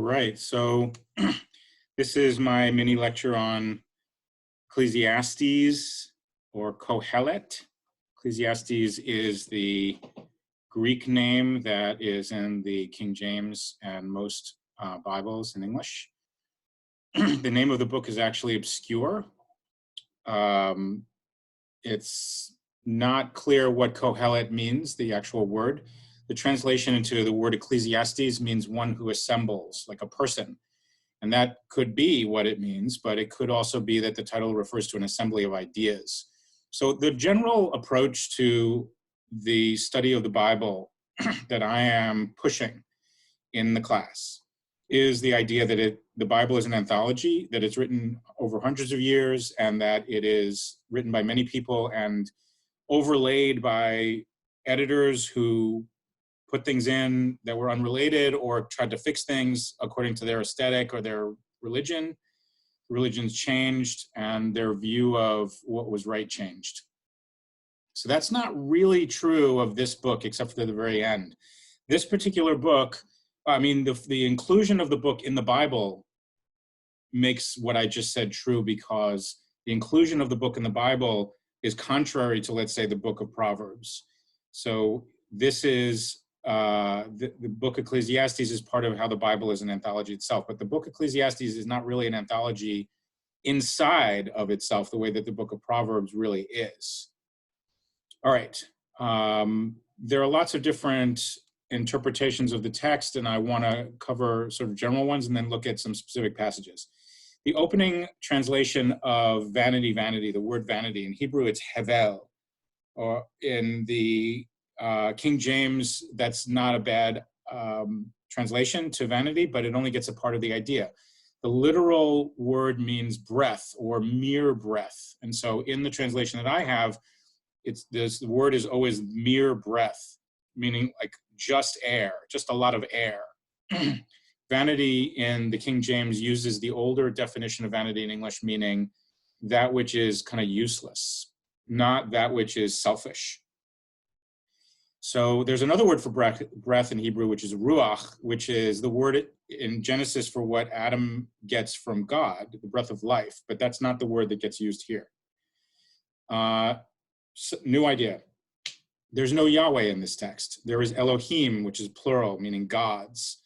right, so this is my mini lecture on Ecclesiastes or Qohelet. Ecclesiastes is the Greek name that is in the King James and most Bibles in English. The name of the book is actually obscure. It's not clear what Qohelet means, the actual word. The translation into the word Ecclesiastes means one who assembles, like a person. And that could be what it means, but it could also be that the title refers to an assembly of ideas. So the general approach to the study of the Bible that I am pushing in the class is the idea that the Bible is an anthology, that it's written over hundreds of years, and that it is written by many people and overlaid by editors who put things in that were unrelated or tried to fix things according to their aesthetic or their religion. Religions changed and their view of what was right changed. So that's not really true of this book, except for the very end. This particular book, I mean, the inclusion of the book in the Bible makes what I just said true, because the inclusion of the book in the Bible is contrary to, let's say, the book of Proverbs. So this is, the book Ecclesiastes is part of how the Bible is an anthology itself, but the book Ecclesiastes is not really an anthology inside of itself the way that the book of Proverbs really is. All right, there are lots of different interpretations of the text, and I want to cover sort of general ones and then look at some specific passages. The opening translation of vanity, vanity, the word vanity, in Hebrew it's hevel, or in the King James, that's not a bad translation to vanity, but it only gets a part of the idea. The literal word means breath or mere breath. And so in the translation that I have, the word is always mere breath, meaning like just air, just a lot of air. Vanity in the King James uses the older definition of vanity in English, meaning that which is kind of useless, not that which is selfish. So there's another word for breath in Hebrew, which is ruach, which is the word in Genesis for what Adam gets from God, the breath of life, but that's not the word that gets used here. New idea. There's no Yahweh in this text. There is Elohim, which is plural, meaning gods.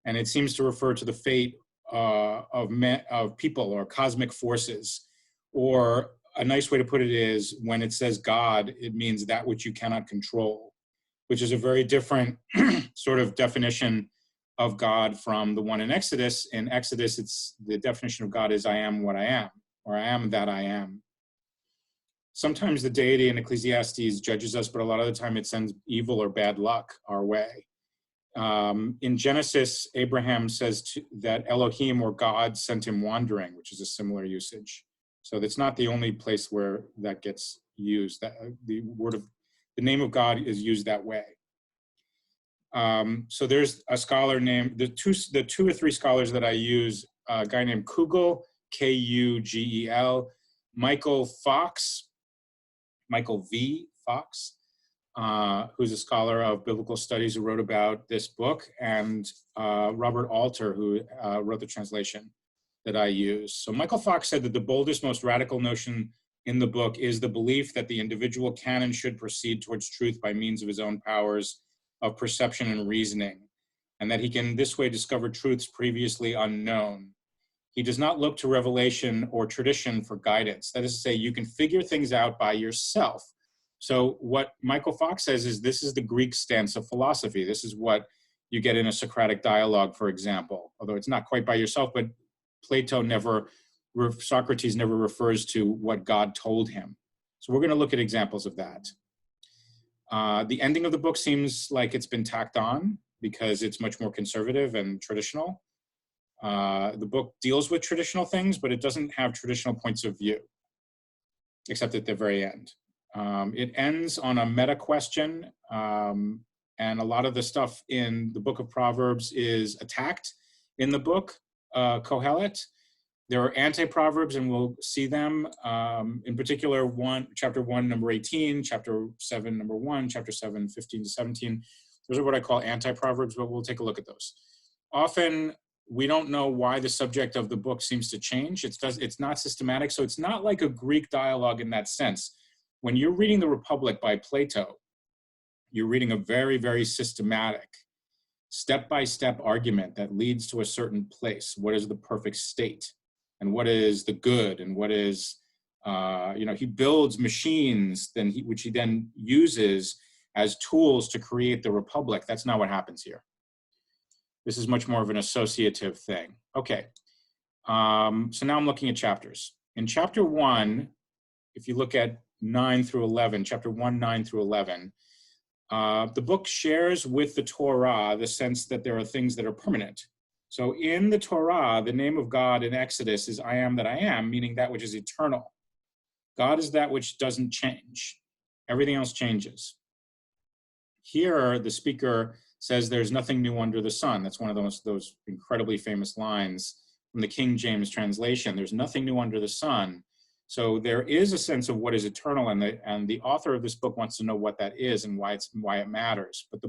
And it seems to refer to the fate of people or cosmic forces. Or a nice way to put it is, when it says God, it means that which you cannot control, which is a very different sort of definition of God from the one in Exodus. In Exodus, the definition of God is I am what I am, or I am that I am. Sometimes the deity in Ecclesiastes judges us, but a lot of the time it sends evil or bad luck our way. In Genesis, Abraham says that Elohim or God sent him wandering, which is a similar usage. So that's not the only place where that gets used. That the name of God is used that way. So there's a scholar named, the two or three scholars that I use, a guy named Kugel, K-U-G-E-L, Michael V. Fox, who's a scholar of biblical studies who wrote about this book, and Robert Alter, who wrote the translation that I use. So Michael Fox said that the boldest, most radical notion in the book is the belief that the individual can and should proceed towards truth by means of his own powers of perception and reasoning, and that he can this way discover truths previously unknown. He does not look to revelation or tradition for guidance. That is to say, you can figure things out by yourself. So what Michael Fox says is this is the Greek stance of philosophy. This is what you get in a Socratic dialogue, for example, although it's not quite by yourself, but Socrates never refers to what God told him. So we're going to look at examples of that. The ending of the book seems like it's been tacked on because it's much more conservative and traditional. The book deals with traditional things, but it doesn't have traditional points of view, except at the very end. It ends on a meta question, and a lot of the stuff in the book of Proverbs is attacked in the book, Qohelet. There are anti-proverbs, and we'll see them. In particular, chapter 1, number 18, chapter 7, number 1, chapter 7, 15 to 17. Those are what I call anti-proverbs, but we'll take a look at those. Often, we don't know why the subject of the book seems to change. It's not systematic, so it's not like a Greek dialogue in that sense. When you're reading The Republic by Plato, you're reading a very, very systematic, step-by-step argument that leads to a certain place. What is the perfect state? And what is the good? And what is, he builds machines which he then uses as tools to create the Republic. That's not what happens here. This is much more of an associative thing. Okay, so now I'm looking at chapters. In chapter 1, if you look at 9 through 11, chapter 1, 9 through 11, the book shares with the Torah the sense that there are things that are permanent. So in the Torah, the name of God in Exodus is I am that I am, meaning that which is eternal. God is that which doesn't change. Everything else changes. Here, the speaker says there's nothing new under the sun. That's one of those incredibly famous lines from the King James translation. There's nothing new under the sun. So there is a sense of what is eternal, and the author of this book wants to know what that is and why it matters. But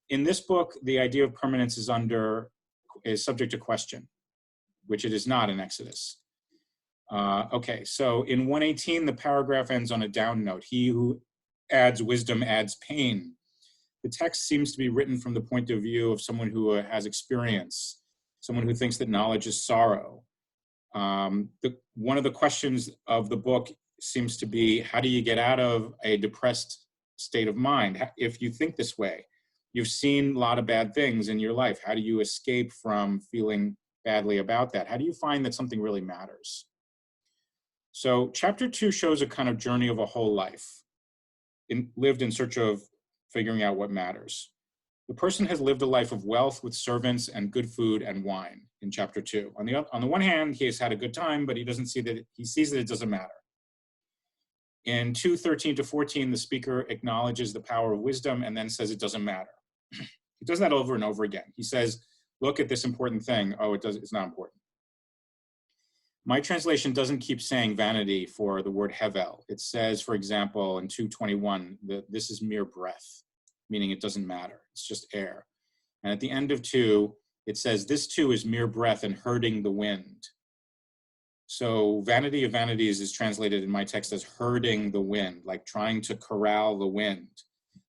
in this book, the idea of permanence is subject to question, which it is not in Exodus. Okay, so in 118, the paragraph ends on a down note. He who adds wisdom adds pain. The text seems to be written from the point of view of someone who has experience, someone who thinks that knowledge is sorrow. One of the questions of the book seems to be, how do you get out of a depressed state of mind? If you think this way, you've seen a lot of bad things in your life. How do you escape from feeling badly about that? How do you find that something really matters? So chapter 2 shows a kind of journey of a whole life, lived in search of figuring out what matters. The person has lived a life of wealth with servants and good food and wine in chapter 2. On the one hand, he has had a good time, but he sees that it doesn't matter. In 2:13 to 14, the speaker acknowledges the power of wisdom and then says it doesn't matter. He does that over and over again. He says, look at this important thing. Oh, it's not important. My translation doesn't keep saying vanity for the word hevel. It says, for example, in 2:21, that this is mere breath, meaning it doesn't matter. It's just air. And at the end of 2, it says, this too is mere breath and herding the wind. So vanity of vanities is translated in my text as herding the wind, like trying to corral the wind.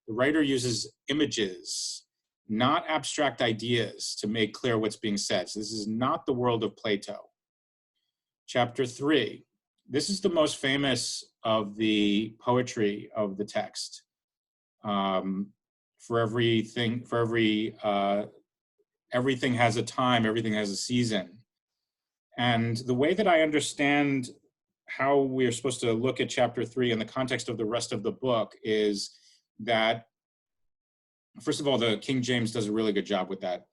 The writer uses images, not abstract ideas, to make clear what's being said. So this is not the world of Plato. Chapter 3. This is the most famous of the poetry of the text. Everything has a time, everything has a season. And the way that I understand how we're supposed to look at chapter 3 in the context of the rest of the book is that, first of all, the King James does a really good job with that,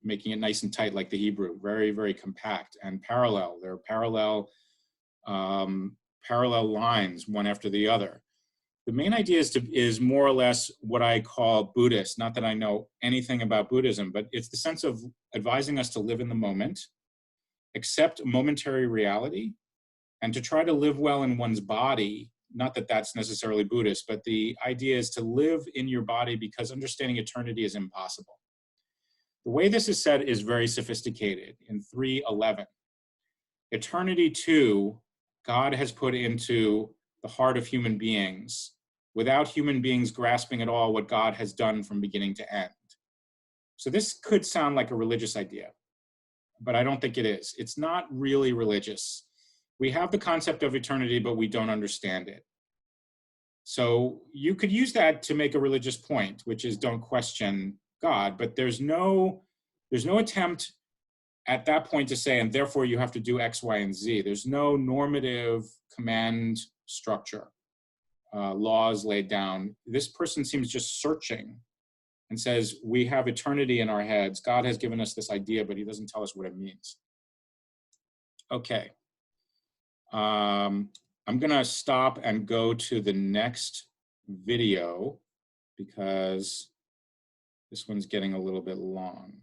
making it nice and tight like the Hebrew, very, very compact and parallel. There are parallel lines, one after the other. The main idea is more or less what I call Buddhist. Not that I know anything about Buddhism, but it's the sense of advising us to live in the moment, accept momentary reality, and to try to live well in one's body. Not that that's necessarily Buddhist, but the idea is to live in your body because understanding eternity is impossible. The way this is said is very sophisticated in 3:11. Eternity too, God has put into the heart of human beings without human beings grasping at all what God has done from beginning to end. So this could sound like a religious idea, but I don't think it is. It's not really religious. We have the concept of eternity, but we don't understand it. So you could use that to make a religious point, which is don't question God, but there's no attempt at that point to say, and therefore you have to do X, Y, and Z. There's no normative command structure, laws laid down. This person seems just searching and says, we have eternity in our heads. God has given us this idea, but he doesn't tell us what it means. Okay. I'm gonna stop and go to the next video because this one's getting a little bit long.